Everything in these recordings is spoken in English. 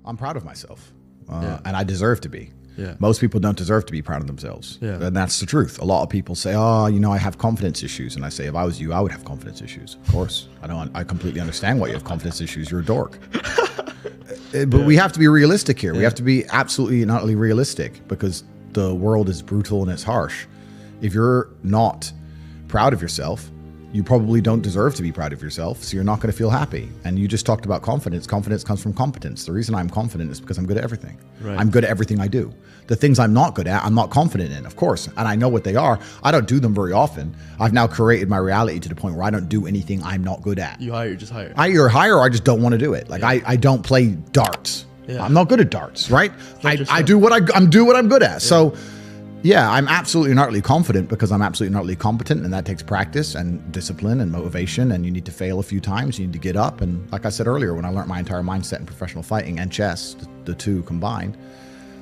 I'm proud of myself, and I deserve to be. Yeah. Most people don't deserve to be proud of themselves. Yeah. And that's the truth. A lot of people say, oh, you know, I have confidence issues. And I say, if I was you, I would have confidence issues. Of course. I completely understand why you have confidence issues. You're a dork. But we have to be realistic here. We have to be absolutely and utterly realistic, because the world is brutal and it's harsh. If you're not proud of yourself, you probably don't deserve to be proud of yourself, so you're not going to feel happy. And you just talked about confidence. Confidence comes from competence. The reason I'm confident is because I'm good at everything. Right. I'm good at everything I do. The things I'm not good at, I'm not confident in, of course. And I know what they are. I don't do them very often. I've now created my reality to the point where I don't do anything I'm not good at. You just hire. I either hire or I just don't want to do it. Like I don't play darts. Yeah. I'm not good at darts, right? I do what I'm good at. Yeah. So yeah, I'm absolutely and utterly confident because I'm absolutely and utterly competent, and that takes practice and discipline and motivation, and you need to fail a few times. You need to get up. And like I said earlier, when I learned my entire mindset in professional fighting and chess, the two combined,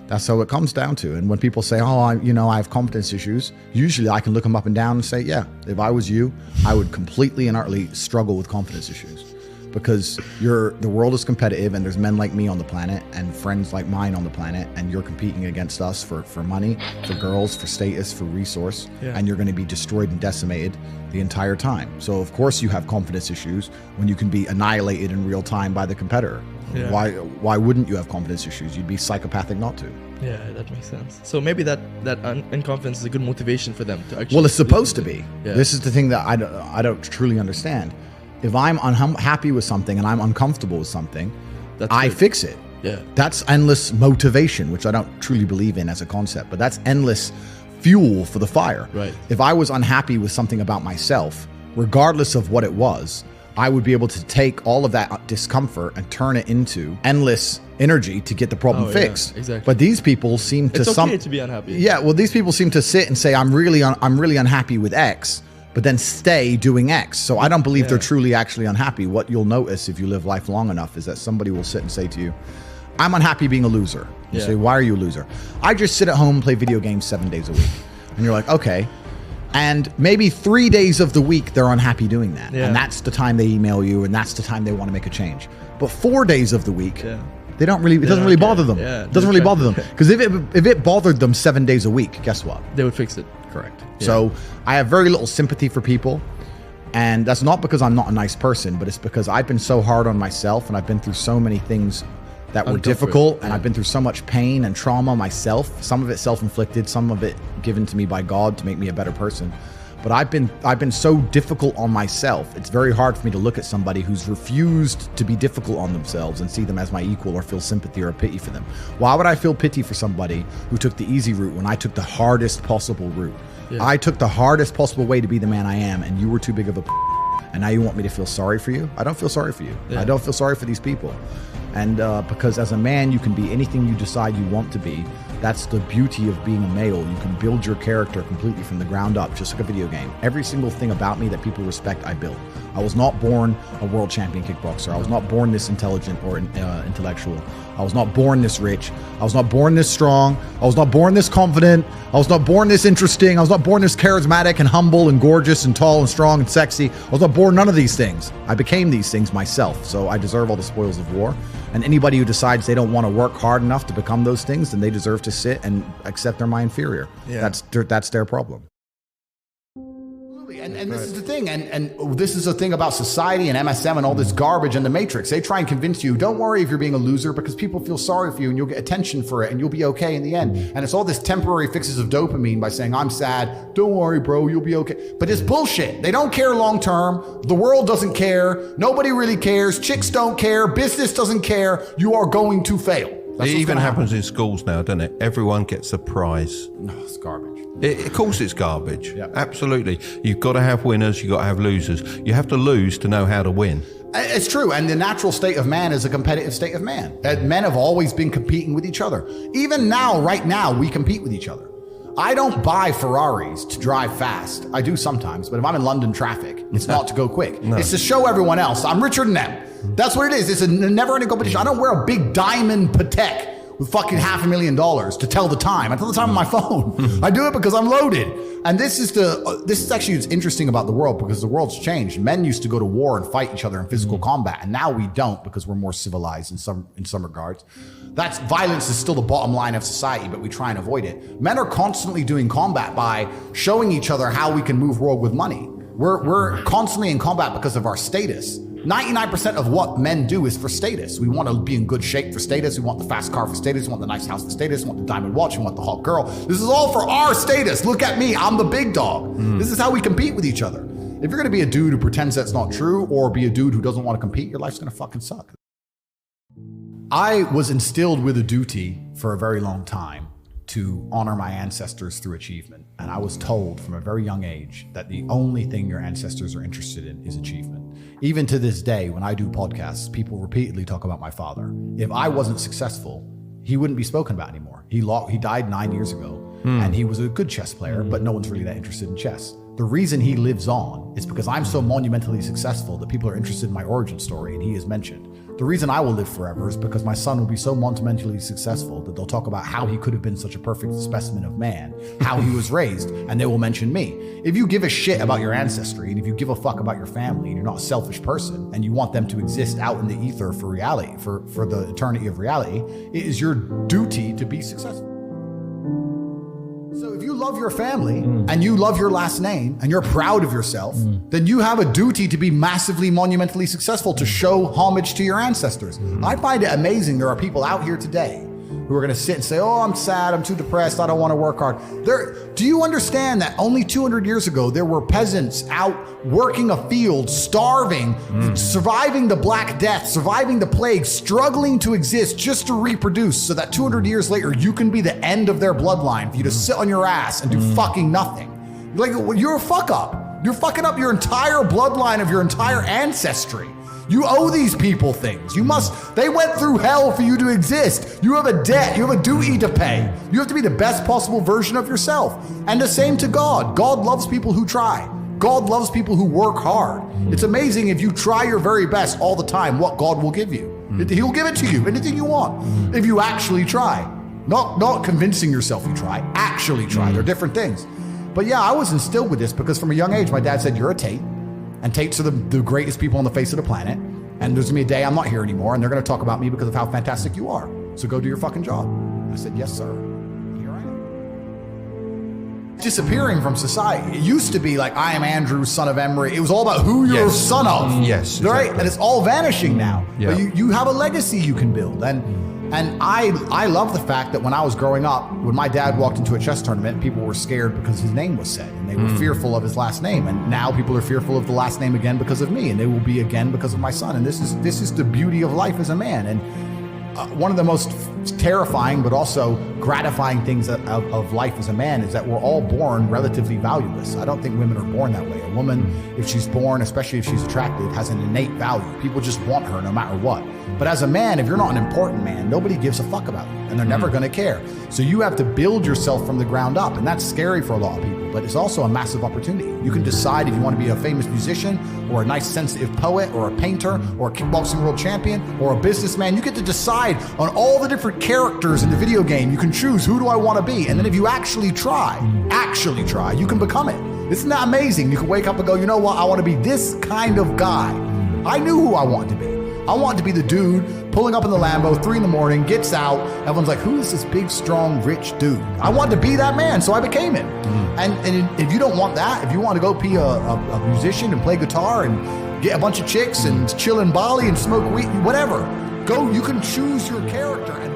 that's how it comes down to. And when people say, oh, I have competence issues, usually I can look them up and down and say, yeah, if I was you, I would completely and utterly struggle with confidence issues. Because the world is competitive, and there's men like me on the planet and friends like mine on the planet, and you're competing against us for money, for girls, for status, for resource, and you're going to be destroyed and decimated the entire time. So of course you have confidence issues when you can be annihilated in real time by the competitor. Yeah. Why wouldn't you have confidence issues? You'd be psychopathic not to. Yeah, that makes sense. So maybe that unconfidence is a good motivation for them to actually. Well, it's supposed to be. Yeah. This is the thing that I don't truly understand. If I'm unhappy with something and I'm uncomfortable with something, I fix it. Yeah. That's endless motivation, which I don't truly believe in as a concept, but that's endless fuel for the fire. Right. If I was unhappy with something about myself, regardless of what it was, I would be able to take all of that discomfort and turn it into endless energy to get the problem fixed. Yeah, exactly. But these people seem to It's okay to be unhappy. Yeah, well, these people seem to sit and say, I'm really unhappy with X, but then stay doing X. So I don't believe they're truly actually unhappy. What you'll notice if you live life long enough is that somebody will sit and say to you, I'm unhappy being a loser. You say, why are you a loser? I just sit at home and play video games 7 days a week. And you're like, okay. And maybe 3 days of the week, they're unhappy doing that. Yeah. And that's the time they email you, and that's the time they want to make a change. But 4 days of the week, they don't really, it doesn't really bother them. Yeah, it doesn't really bother them. Because if it bothered them 7 days a week, guess what? They would fix it. Correct. Yeah. So I have very little sympathy for people. And that's not because I'm not a nice person, but it's because I've been so hard on myself, and I've been through so many things that were difficult, and I've been through so much pain and trauma myself. Some of it self-inflicted, some of it given to me by God to make me a better person. But I've been so difficult on myself. It's very hard for me to look at somebody who's refused to be difficult on themselves and see them as my equal or feel sympathy or pity for them. Why would I feel pity for somebody who took the easy route when I took the hardest possible route? Yeah. I took the hardest possible way to be the man I am, and you were too big of a and now you want me to feel sorry for you? I don't feel sorry for you. Yeah. I don't feel sorry for these people. And because as a man, you can be anything you decide you want to be. That's the beauty of being a male. You can build your character completely from the ground up, just like a video game. Every single thing about me that people respect, I built. I was not born a world champion kickboxer. I was not born this intelligent or intellectual. I was not born this rich. I was not born this strong. I was not born this confident. I was not born this interesting. I was not born this charismatic and humble and gorgeous and tall and strong and sexy. I was not born none of these things. I became these things myself. So I deserve all the spoils of war. And anybody who decides they don't want to work hard enough to become those things, then they deserve to sit and accept they're my inferior. Yeah. That's their problem. And this is the thing, and this is the thing about society and MSM and all this garbage and the Matrix. They try and convince you, don't worry if you're being a loser, because people feel sorry for you and you'll get attention for it and you'll be okay in the end. And it's all this temporary fixes of dopamine by saying, I'm sad, don't worry, bro, you'll be okay. But it's bullshit. They don't care long term. The world doesn't care. Nobody really cares. Chicks don't care. Business doesn't care. You are going to fail. It even happens in schools now, doesn't it? Everyone gets a prize. No, it's garbage. Of course it's garbage. Yep. Absolutely. You've got to have winners, you've got to have losers. You have to lose to know how to win. It's true. And the natural state of man is a competitive state of man. Men have always been competing with each other. Even now, right now, we compete with each other. I don't buy Ferraris to drive fast. I do sometimes, but if I'm in London traffic, it's not to go quick. No. It's to show everyone else I'm richer than them. That's what it is. It's a never-ending competition. I don't wear a big diamond Patek with fucking $500,000 to tell the time. I tell the time on my phone. I do it because I'm loaded. And this is actually what's interesting about the world, because the world's changed. Men used to go to war and fight each other in physical combat, and now we don't, because we're more civilized in some regards. That's violence is still the bottom line of society, but we try and avoid it. Men are constantly doing combat by showing each other how we can move world with money. We're constantly in combat because of our status. 99% of what men do is for status. We want to be in good shape for status. We want the fast car for status. We want the nice house for status. We want the diamond watch. We want the hot girl. This is all for our status. Look at me. I'm the big dog. This is how we compete with each other. If you're going to be a dude who pretends that's not true, or be a dude who doesn't want to compete, your life's going to fucking suck. I was instilled with a duty for a very long time to honor my ancestors through achievement. And I was told from a very young age that the only thing your ancestors are interested in is achievement. Even to this day, when I do podcasts, people repeatedly talk about my father. If I wasn't successful, he wouldn't be spoken about anymore. He died 9 years ago, and he was a good chess player, but no one's really that interested in chess. The reason he lives on is because I'm so monumentally successful that people are interested in my origin story, and he is mentioned. The reason I will live forever is because my son will be so monumentally successful that they'll talk about how he could have been such a perfect specimen of man, how he was raised, and they will mention me. If you give a shit about your ancestry, and if you give a fuck about your family, and you're not a selfish person, and you want them to exist out in the ether for reality, for the eternity of reality, it is your duty to be successful. So if you love your family and you love your last name and you're proud of yourself, then you have a duty to be massively, monumentally successful, to show homage to your ancestors. I find it amazing there are people out here today who are going to sit and say, oh, I'm sad, I'm too depressed, I don't want to work hard. Do you understand that only 200 years ago, there were peasants out working a field, starving, surviving the Black Death, surviving the plague, struggling to exist just to reproduce, so that 200 years later, you can be the end of their bloodline, for you to sit on your ass and do fucking nothing. Like, you're a fuck up. You're fucking up your entire bloodline of your entire ancestry. You owe these people things. They went through hell for you to exist. You have a debt. You have a duty to pay. You have to be the best possible version of yourself. And the same to God. God loves people who try. God loves people who work hard. It's amazing if you try your very best all the time, what God will give you. He'll give it to you, anything you want, if you actually try. Not convincing yourself you try, actually try. They're different things. But yeah, I was instilled with this because from a young age, my dad said, you're a Tate. And Tates are the greatest people on the face of the planet. And there's gonna be a day I'm not here anymore, and they're gonna talk about me because of how fantastic you are. So go do your fucking job. I said, yes, sir. And here I am. Disappearing from society. It used to be like, I am Andrew, son of Emery. It was all about who you're a son of. Yes, right? exactly. And it's all vanishing now. Yeah. But you have a legacy you can build. And I love the fact that when I was growing up, when my dad walked into a chess tournament, people were scared because his name was said, and they were fearful of his last name. And now people are fearful of the last name again because of me, and they will be again because of my son. And this is the beauty of life as a man. And one of the most terrifying but also gratifying things of life as a man is that we're all born relatively valueless. I don't think women are born that way. A woman, if she's born, especially if she's attractive, has an innate value. People just want her no matter what. But as a man, if you're not an important man, nobody gives a fuck about you, and they're never going to care. So you have to build yourself from the ground up, and that's scary for a lot of people, but it's also a massive opportunity. You can decide if you want to be a famous musician, or a nice sensitive poet, or a painter, or a kickboxing world champion, or a businessman. You get to decide on all the different characters in the video game. You can choose, who do I want to be? And then if you actually try, you can become it. Isn't that amazing? You can wake up and go, you know what? I want to be this kind of guy. I knew who I wanted to be. I wanted to be the dude pulling up in the Lambo, 3 a.m, gets out. Everyone's like, who is this big, strong, rich dude? I wanted to be that man, so I became it. And if you don't want that, if you want to go be a musician and play guitar and get a bunch of chicks and chill in Bali and smoke weed, whatever, go, you can choose your character and